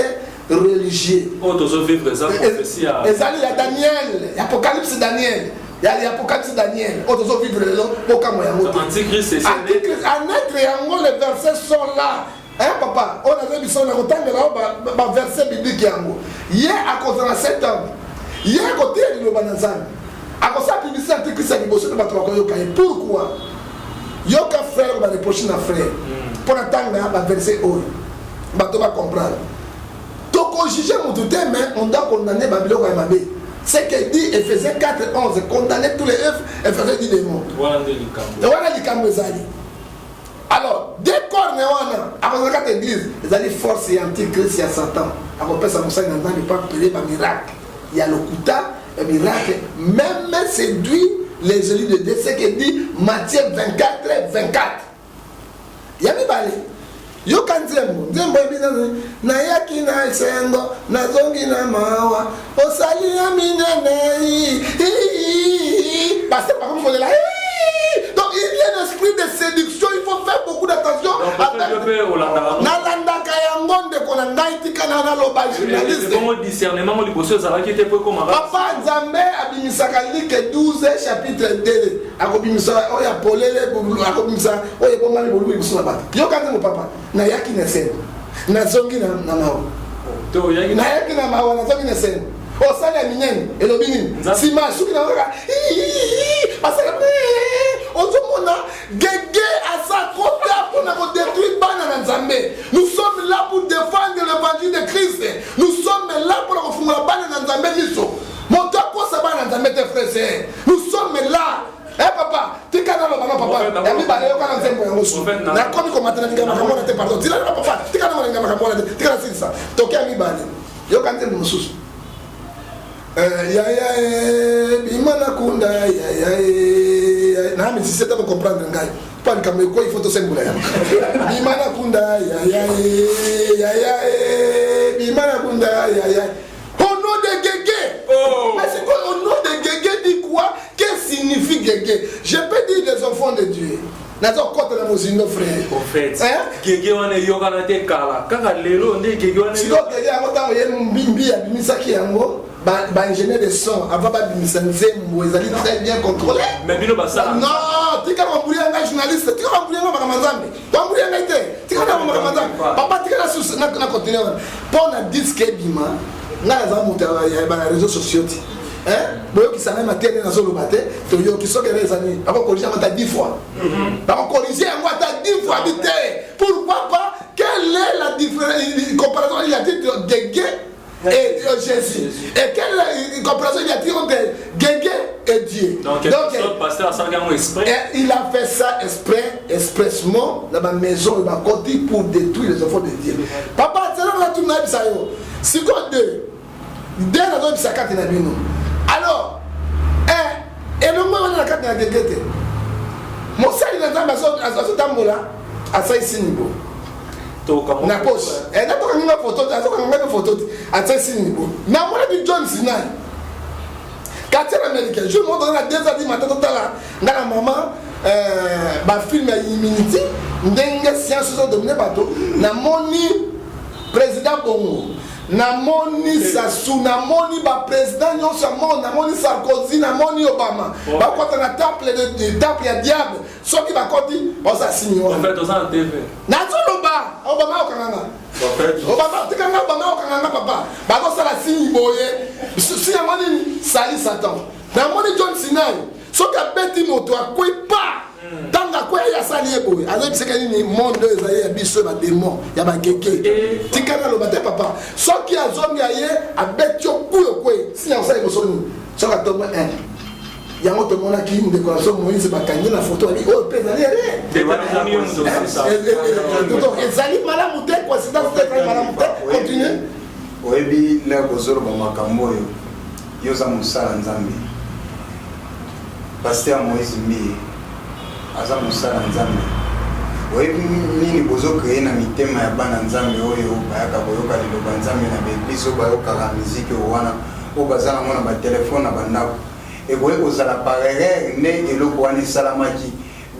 religieux. Oh, tu as vivre ça, prophétie à. Et ça, il y a Daniel, l'Apocalypse Daniel. Il y a l'Apocalypse Daniel. Oh, tu as vivre le long pour quand moi. Antichrist, c'est ça. Antichrist, en être triangle, les versets sont là. Hein, papa, on a vu son retard, mais verset biblique yango. Hier, à cause de cet homme, hier, à côté de l'Obanazan, à cause de la publicité antichrist, pourquoi? Yoka frère, on va reprocher un frère. Pour attendre, verset haut. On va comprendre. Donc, on juge mon tout mais on doit condamner Babylone à Mabé. C'est que dit Ephésiens 4, 11, condamner tous les œufs et faire des démons. Voilà les Kamezali. Alors, dès qu'on est avant la église, ils allaient forcer antichrist et Satan. Après ça, on s'est dans le pas payer par miracle. Il y a le Kuta un miracle, même séduit les élus de Dieu, ce que dit Matthieu 24:24. Yami bale. Yo kanzembo ebina nayaki na esengo nazongi na mawa osali ya minene parce que par contre donc il y a un esprit de séduction, il faut faire beaucoup d'attention. Nalandaka yango ndeko na ngai tika na loba journaliste. Comment discernement mo liboso ezala ki te po ko mara. Papa Nzambe abimisaka Luc 12 chapitre 2 akobimisa oya polele akobimisa oya bomali bolu biso na bato. Yo kanze mo papa na yaki na sen. Na zongi na mawa. To yaki na yaki na mawa na zongi na sen. Osali ya minyeni elobi nini sima suki na kaka parce que ozomona gege asa kota mpona kodétruire bana na Nzambe. Nous sommes là pour défendre l'évangile de Christ. Nous sommes là pour kofungola bana na Nzambe miso moto akosa bana na Nzambe te frère. Nous sommes là. Papa, tu kana lo bana papa. Ya mi bale yo kana nzembo yango su. Na komi ko matana tinga makamona te pardon. Tila papa, tu kana mala makamona te. Tika sisa. Tokia mi bale. Yo kante mususu. Bimana kunda na si c'est pour comprendre ngai pas comme quoi il faut tout symbole bimana kunda bimana kunda au nom de Guégué. Mais c'est quoi au nom de Guégué dit quoi? Qu'est-ce signifie Guégué? Je peux dire les enfants de Dieu. Nazo kote na mozindo frère. Au fait. Guégué wana yoga na te kala. Kaka lelo nde Guégué wana. Si donc Guégué yango tango ye mbimbi ya bimisaki yango. Ingénieur de son avant babimisa nzembo ezali très bien contrôlé. Mais bino basala. Non, tika bambulia nga journaliste, tika bambulia nga makamazambe. Bambulia nga ite, tika na makamazambe. Papa tika na sus na continuer. Pour na disque bima, nga za moto ya ba réseaux sociaux ti. Boyo ki sana matene na zolo bate, to yo ki soke rezani, papa corriger mata 10 fois. Papa corriger moi ta 10 fois bité. Pourquoi pas? Quelle est la différence comparaison il a dit Guégué et Jésus. Et quelle comparaison il y a-t-il entre Guégué et Dieu? Donc pasteur il a fait ça expressement dans ma maison et ma côté pour détruire les enfants de Dieu. Papa, c'est là que tu m'as dit ça. C'est quoi deux? Deux dans notre sac à Nabino. Alors, et le moment où on a la carte de la Guégué, mon sac il est dans ce tambour-là, à ça ici niveau. Na poche na toka nina photo azoka ngana photo atesi nibo na mwana bi John Sinai quartier américain je montre dans la 2h du matin totala ngana maman ba film ya immunity ndenge science so dominer bato na moni président Bongo na moni Sassou na moni ba président nyonso na moni Sarkozy na moni Obama ba kota na temple de temple ya diable soki ba koti osa sinyo en fait osa TV na zoloba Obama okanganga Obama tikanga Obama okanganga papa ba ko sala sinyi boye si ya moni sali Satan na moni John Sinai soki abeti moto akoi pa tanga kwa ya sali eboye azo biseka ni monde ezali ya biso ba démon ya ba Guégué tikana lo bate papa soki azongi aye abeti okuyo kwe si ya sali bosoni soka tomo yango tomona ki décoration Moïse bakangi na photo ali o pesa ni donc ezali malamu te coïncidence te malamu te continue oyebi la kozolo ba makambo yo yoza musala Nzambe pasteur Moïse mbi aza musala Nzambe oyebi nini bozo créer na mitema ya bana Nzambe oyo bayaka koyoka liloba Nzambe na bebiso bayokaka miziki wana o bazala mona ba telefone na bandako et boye kozala parerere ne eloko wana esalamaki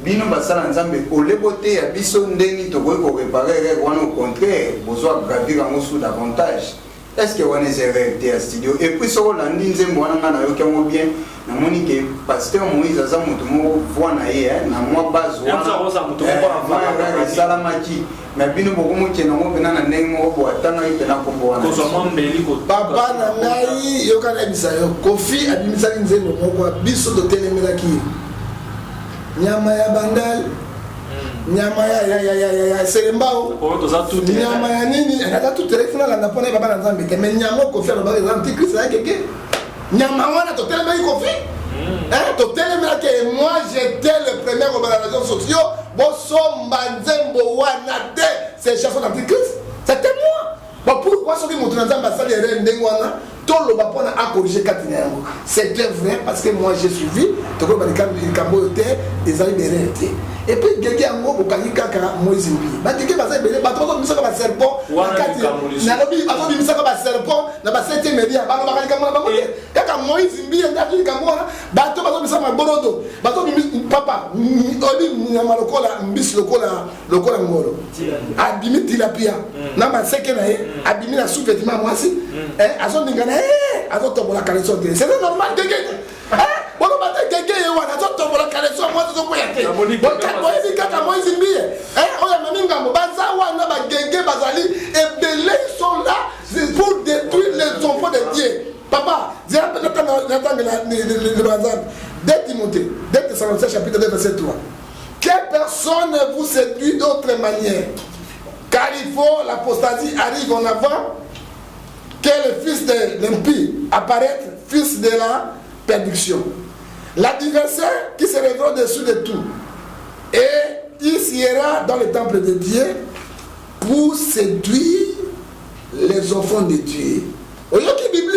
bino basala Nzambe olebote ya biso ndeni tokoki koreparere wana au contraire bozwa gravir yango sous davantage. Est-ce que wana eza réalité ya studio et puis soko landi nzembo wana nga nayoki yango bien namoni ke pasteur Moïse aza moto moko voi na ye na mwa base wana esalamaki mais bino bokomokende yango mpena na ndenge moko bo atangaki mpena kombo wana papa na ngai yoka nayebisa yo Kofi abimisaki nzembo moko biso totelemelaki nyama ya bandal nyama ya serembao nyama ya nini anaza tout telefona la napona baba na Nzambe te mais nyama Kofi alobaka eza antichrist ya Guégué nyama wana totelemaki Kofi totelemaki et moi j'étais le premier au bala réseaux sociaux bosomba nzembo wana te c'est chanson d'antichrist c'était moi pourquoi soki moto na Nzambe asali erreur ndenge wana tout le bapon a corrigé Katinyango. C'était vrai parce que moi j'ai suivi, tout le monde était des amis de. Et puis Gégé Ango, au Kanikaka, Moïse Mbi. Bah Gégé Bazé, Bato, nous sommes à serpent, Nalobi, Bato, nous sommes à serpent, n'a pas 7e média, Bato, Kaka Moïse Mbi, Ndaki Kamora, Bato, Bato, nous sommes à Borodo, Bato, Papa, Oli, Namalokola, Mbis, Lokola Ngoro, Abimi Tilapia, Nama Sekene, Abimi la sous-vêtement, moi aussi, Azon Ningana, Azon Tobola Kaleson, c'est normal, Gégé. On va te gagner, on va te voir la caresse, moi je suis pointé. On va te kaka Moïse Mbi. On a même un baza ou un bagage bazali et belé sont là pour détruire les enfants de Dieu. Papa, dis un peu le bazar. 2 Timothée, 2 Thessaloniciens chapitre 2 verset 3. Que personne ne vous séduit d'autre manière, car il faut l'apostasie arrive en avant, que le fils de l'impie apparaître, fils de la perdition. L'adversaire qui se lèvera au-dessus de tout, et il s'ira dans le temple de Dieu pour séduire les enfants de Dieu. Au lieu que la Bible,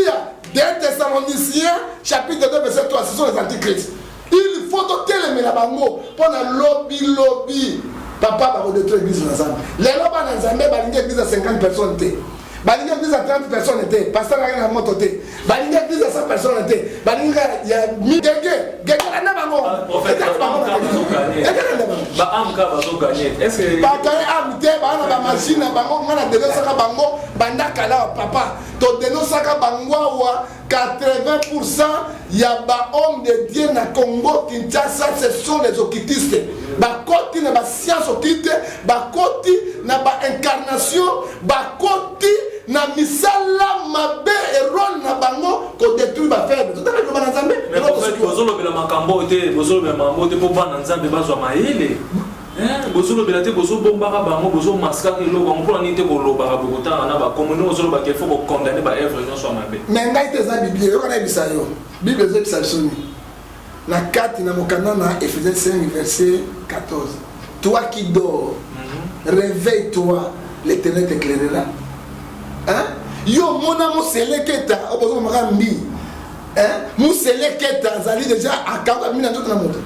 2 Thessaloniciens chapitre 2 verset 3, ce sont les antichrists. Il faut que les mélabango pour la lobby. Papa va détruire l'église ensemble. Les lobbies ensemble, l'église à 50 personnes. Balinga église à 30 personnes étaient, pasteur a une moto té. Balinga église à 100 personnes étaient. Balinga il y a mi gégé la nabango. Prophète ba amka bazo gagner. Est-ce que ba gagner amité ba na ba machine na bango ngana de saka bango banda kala papa to de no saka bango wa 80% ya ba homme de Dieu na Congo Kinshasa, ce sont les occultistes. Ba koti na ba science occulte, ba koti na ba incarnation, ba koti na misala mabe et rôle na bango ko détruire ba faible. Tout à fait ba nzambe. Mais prophète bozolo bela makambo te, bozolo bela makambo te po ba nzambe bazwa maele. Bozolo bela te bozo bombaka bango bozo maskaka lo bango pour nite ko loba ba bokota na ba communo bozolo ba qu'il faut ko condamner ba œuvre non soit mabe. Mais ngai te za Bible, yo kana bisa yo. Bible zo bisa soni. Na 4 na mokana na Ephésiens 5 verset 14. Toi qui dors, réveille-toi, l'Éternel t'éclairera. Hein? Yo mona mo seleketa obozo makambi. Hein? Mo seleketa zali déjà à 40 000 dans la moto.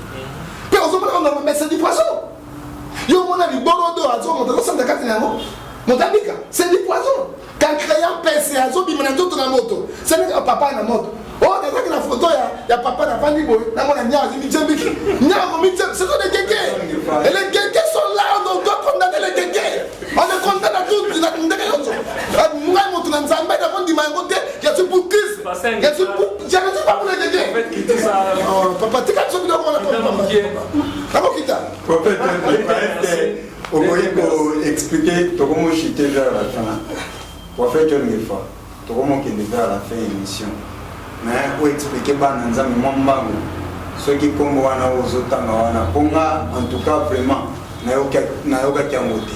Puis ozo mona on a c'est du poisson. Yo mona li borodo azo moto so sanda katinamo. Motabika, c'est du poison. Quand créant PC azo bimana dans la moto. C'est le papa na moto. Oh, dans la photo ya papa na fandi boy. Na mona nya azimi jembiki. Nya mo mi c'est des kékés. Et les kékés sont là, on doit condamner les kékés. On les condamne à tout. Moi, je suis en train de dire que je suis pour Christ. Je suis pas pour les kékés. Papa, tu as dit que tu as Prophète, vous pouvez expliquer comment j'étais vers la fin. Prophète, je ne sais pas. Comment qu'il est vers la fin de l'émission. Mais vous expliquez pas dans un moment ceux qui comme wana aux autres wana en tout cas vraiment na yoka kiamote.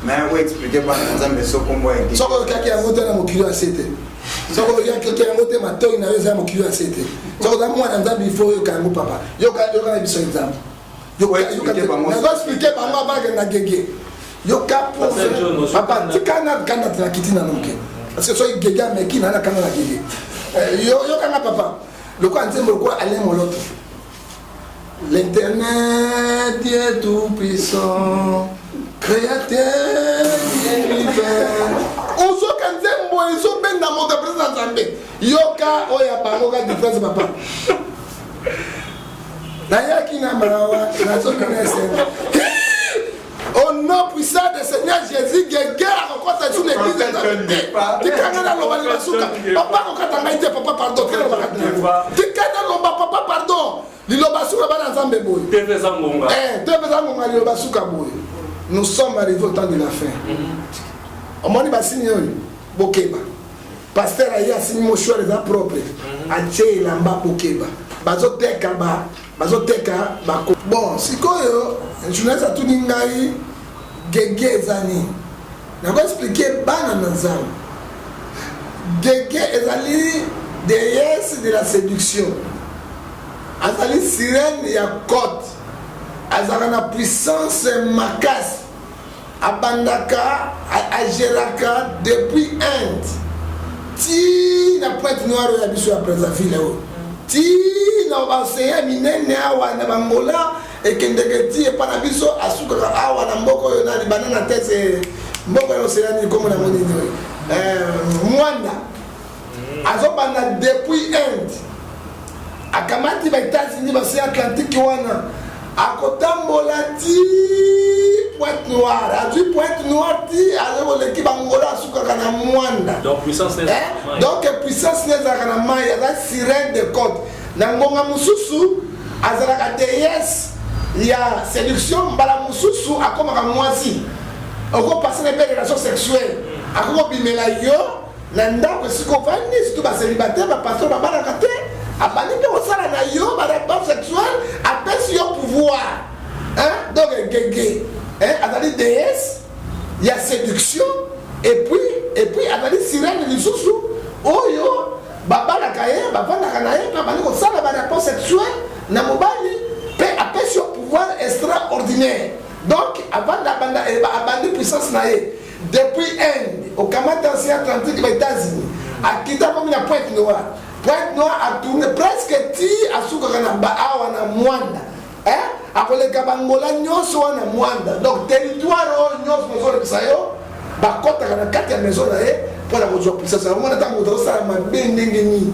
Mais vous expliquez pas dans un mais comme vous expliquez. Soko kiamote na mokilo asete. Soko kiamote matoi na yoza mokilo asete. Soko za mwana nzambi il faut yoka ngo papa. Yoka na biso exemple. Yoka expliquer bango avant na gege. Yoka pour papa tikana kana na kitina nomke. Parce que soy gege mais qui na kana na gege. Yoka na papa. Le quoi nzembo quoi aller moloto. L'Éternel Dieu tout-puissant, créateur de l'univers. Ozo kanzembo ezo benda moto président Nzambe. Yoka oya bangoka différence papa. Nayaki na marawa na zo binese. Au nom puissant du Seigneur Jésus, guerre rencontre sur l'église de Nzambe. Tikana loba ni basuka. Papa kokatanga ite papa pardon. Tikana loba papa pardon. Nous sommes arrivés au temps de la fin. On m'a dit Bokeba. Pasteur Aya signé mon choix de propre. Ache lamba Bokeba. Bazoteka ba. Bon, si koyo, je n'ai pas tout ningai gege zani. Na vais expliquer bana nanzam. Gege ezali déesse de la séduction. Azali sirène ya côte. Azali na puissance makasi. Abandaka, Ageraka depuis Inde. ti na Pointe Noire ya biso ya Brazzaville ti na baseya minene awa na bangola ekendeke ti epa na biso asukaka awa na mboka oyo na libanda na tese mboka oyo oselani komo na monini oyo Mwanda azobanda depuis Inde akamati ba États-Unis basi Atlantique wana akotambola ti Pointe Noire azwi Pointe Noire ti azokoleki bangola asukaka na Mwanda donc puissance nezalaka na mai aza sirène de côte na ngonga mosusu azalaka déesse ya séduction mbala mosusu akomaka mwasi okopase na mpe relation sexuelle akokobimela yo na ndako esika ovandi surtout bacélibataire bapasteur babalaka te abandi mpe kosala na yo baraport sexuelle apesi yo pouvoir donc gege azali déesse ya séduction et puis azali sirène lisusu oyo babalaka ye bavandaka na ye mpe abandi kosala baraport sexuelle na mobali mpe apesi yo pouvoir extraordinaire donc abandi puissance na ye depuis Inde okamata ancien Atlantique ba États-Unis akita komi na Pointe Noire a tourné presque ti asukaka na baawa na Mwanda akoleka bangola nyonso wana Mwanda donc territoire oyo nyonso nazolekisa yo bakotaka na kati ya maison na ye mpona kozwa puissance omona ntango tozosala mabe ndenge nini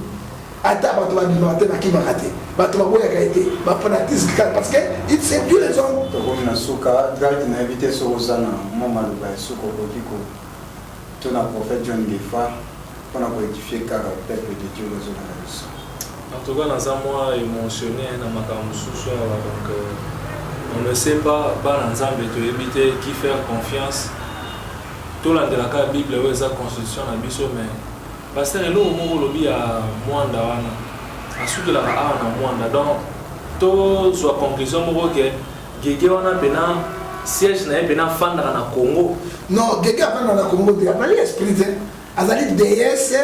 ata bato babimaka te bakimaka te bato baboyaka ye te bafanatisme kaka parce que il séduit les hommes tokomi na suka direct na évité soki oza na mwa maloba ya suka okoki to na prophète John Gefa mpona koédifie kaka peuple de Dieu ozolanda biso en tout cas naza mwa émotionné na makambo mosusu awa donc on ne sait pas bana nzambe toyebi te qui faire confiance tolandelaka bible oyo eza constitution na biso mais paster eloko moko olobi ya Mwanda wana asukelaka awa na Mwanda donc tozwa conclusion moko ke gege wana mpena siège na ye mpena afandaka na Congo non gege afandaka na Congo te azali esprit te azali déesse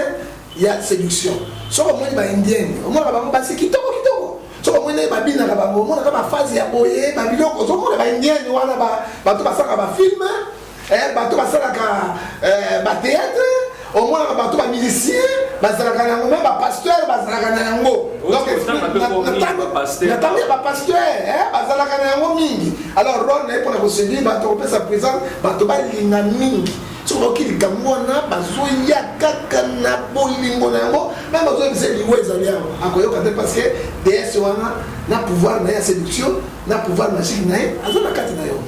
ya séduction soko omoni baindienne omonaka bango basi kitoko soko omoni babinaka bango omonaka bafase ya boye babiloko ozomona baindienne wana bato basalaka bafilme bato basalaka batéâtre omonaka bato bamilicien bazalaka na yango me bapasteur bazalaka na yango natango ya bapasteur bazalaka na yango mingi alors role na ye mpona koséduire bato kopesa présence bato balinga mingi soki okilika mwana bazoya kaka na bolingo na yango meme bazoyebisa elingo ezali yango akoyoka te parce que déesse wana na pouvoir na ye ya séduction na pouvoir magique na ye aza na kati na yo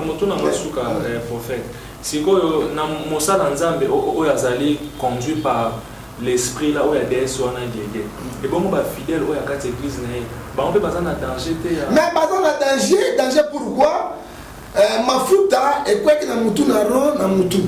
moto na masuka prophète sikoyo na mosala nzambe oyo azali conduit par l'esprit là oyo ya déesse wana gege ebongo bafidèle oyo ya kati église na ye bango mpe baza na danger te mais baza na danger pourquoi mafuta ekweki na mutu na ro na mutu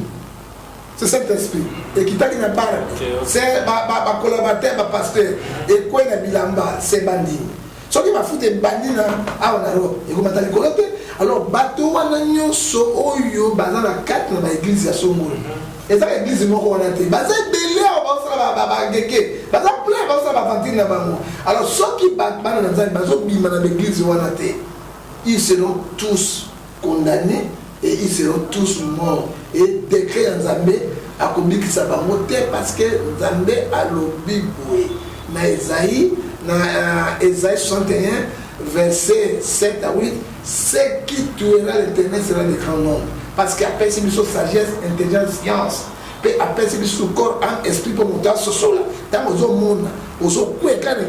c'est cet esprit ekitaki na bara c'est bacolaborateur bapasteur ekwe na bilamba c'est bandini soki mafuta ebandi na awa na ro ekomata likolo te alors bato wana nyonso oyo baza na kati na baeglise ya songolo ezaka eglise moko wana te baza ebele awa baosala bagege baza plein baosala bavantire na bango alors soki bana na nzambe bazobima na baeglise wana te ils seront tous condamnés et ils seront tous morts et décret ya nzambe akobikisa bango te parce que nzambe alobi boye na Esaïe 61 verset 7 à 8 ce qui tuera l'éternel sera le grand nombre parce qu'après c'est biso sagesse intelligence science pe après c'est biso corps âme esprit pour monter ce sola tant ozomona ozokweka na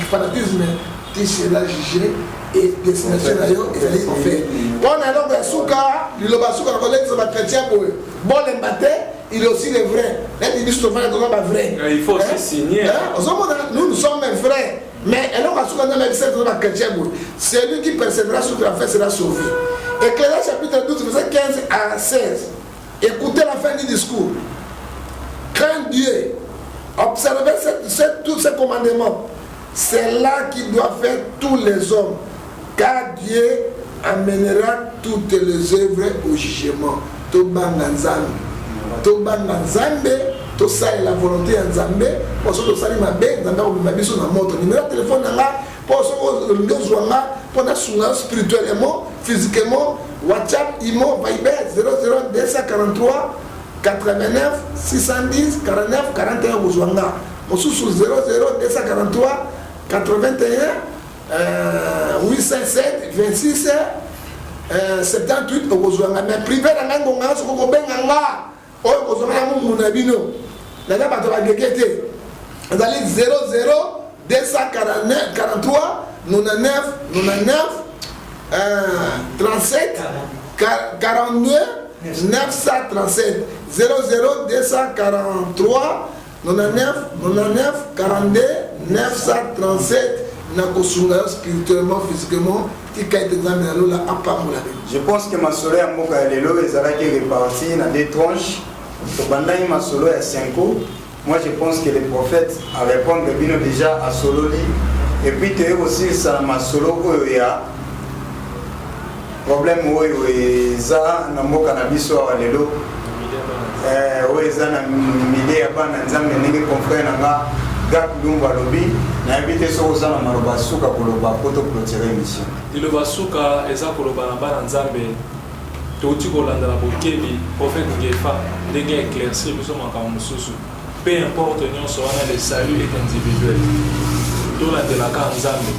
fanatisme tu seras jugé et destination na yo ezali fait mpona eloko ya suka liloba suka nakolekisa bachrétien boye bolemba te il est aussi le vrai neti biso tofana toza bavrai il faut aussi signer ozomona nous sommes vrais mais eloko ya suka nzambe ebisa toza bachrétien boye celui qui persévérera sur la fin sera sauvé Éclairage chapitre 12 verset 15 à 16 écoutez la fin du discours crains Dieu observez tous ces commandements c'est là qu'il doit faire tous les hommes car Dieu amènera toutes les œuvres au jugement. Tobanga nzambe, tosala la volonté ya nzambe, poso tosali mabe, nzambe obima biso na moto. Numéro de téléphone nga, poso ndozwa nga, pona sunga spirituellement, physiquement, WhatsApp, Imo, Viber 00243 89 610 49 41 kozwanga mosusu 00 243 81 807 26 78 okozwanga mais privé na ngai ngonga soko kobenganga oyo kozwanga mungu na bino naza bato bagege te ezali 00 243 99 99 37 42 937 00 243 99 99 42 937 na kosunga yo spirituellement physiquement tika ete nzambe na lola apambola bino. Je pense que masolo ya mboka ya lelo ezalaki réparti na deux tranches tobandaki masolo ya 5 ans. Moi je pense que le prophète a répondu bino déjà à sololi et puis te aussi ça masolo oyo ya problème oyo eza na mboka na biso ya lelo oyo eza na mide ya bana nzambe ndenge confrère nanga Gak Lumba lobi na habite so za na maloba suka koloba poto clôturer émission liloba suka eza koloba na bana nzambe toti kolanda na bokebi prophète Ngefa ndenge éclaircir biso makambo mosusu peu importe nyonso wana le salut est individuel tolandelaka nzambe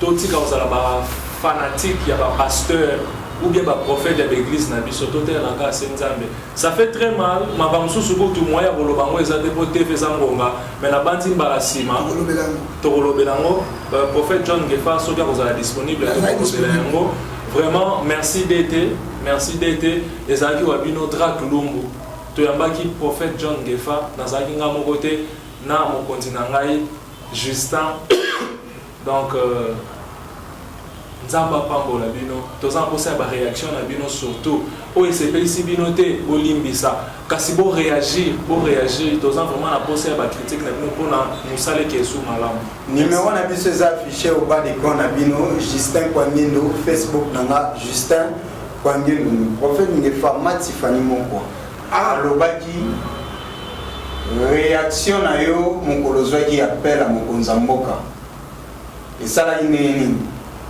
totika kozala bafanatique ya bapasteur ou bien baprophète ya l'église na biso totelaka ase nzambe ça fait très mal makambo mosusu kutu moya koloba yango eza te po te eza ngonga mais na bandi mbala nsima tokolobela yango prophète John Ngefa soki akozala disponible tokolobela yango vraiment merci d'être ezalaki wa bino Drak Lumbu toyambaki prophète John Ngefa nazalaki nga moko te na mokonzi na ngai Justin donc nzamba pambola bino toza mposa ya baréaction na bino surtout oyo esepelisi bino te bolimbisa kasi boréagir toza vraiment na mposa ya bacritique na bino mpona mosala eke esu malamu numéro na biso eza affiché au bas d'écran na bino Justin Kwangindo Facebook nanga Justin Kwangindo prophète Ngefa Matifani moko alobaki réaction na yo mokolo ozwaki appel à mokonzi ya mboka esalaki nini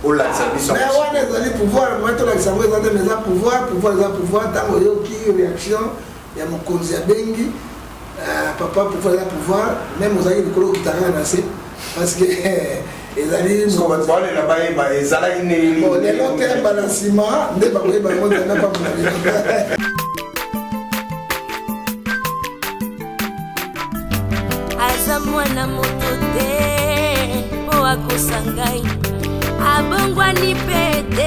mais wana ezali pouvoir mwatolakisa yango eza te mais eza pouvoir ntango oyoki réaction ya mokonzi ya bengi papa pouvoir eza pouvoir même ozalaki likolo okitanga na se parce que ezali baolela bayeba ezalaki nini lelo te mbala nsima nde bakoyeba yango nzanga pambola bino aza mwana moto te po akosa ngai abongwani pete